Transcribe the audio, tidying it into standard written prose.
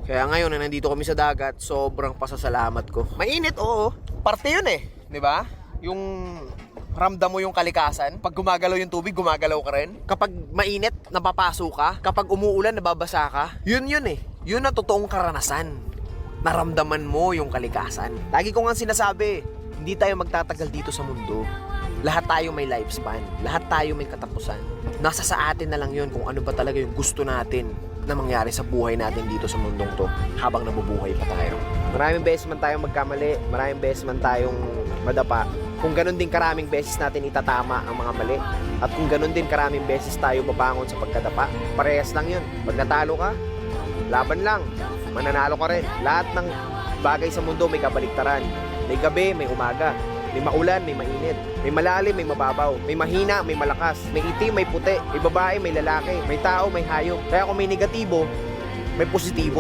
Kaya ngayon na nandito kami sa dagat, sobrang pasasalamat ko. Mainit, oo. Parte yun eh, di ba? Yung ramdam mo yung kalikasan. Pag gumagalaw yung tubig, gumagalaw ka rin. Kapag mainit, napapaso ka. Kapag umuulan, nababasa ka. Yun eh. Yun ang totoong karanasan. Naramdaman mo yung kalikasan. Lagi ko nga sinasabi, hindi tayo magtatagal dito sa mundo. Lahat tayo may lifespan. Lahat tayo may katapusan. Nasa sa atin na lang yun kung ano ba talaga yung gusto natin na mangyari sa buhay natin dito sa mundong to habang nabubuhay pa tayo. Maraming beses man tayong magkamali, maraming beses man tayong madapa. Kung ganun din karaming beses natin itatama ang mga mali, at kung ganun din karaming beses tayo babangon sa pagkadapa, parehas lang yun. Pag natalo ka, laban lang, mananalo ka rin. Lahat ng bagay sa mundo may kabaliktaran. May gabi, may umaga. May maulan, may mainit. May malalim, may mababaw. May mahina, may malakas. May itim, may puti. May babae, may lalaki. May tao, may hayop. Kaya kung may negatibo, may positibo.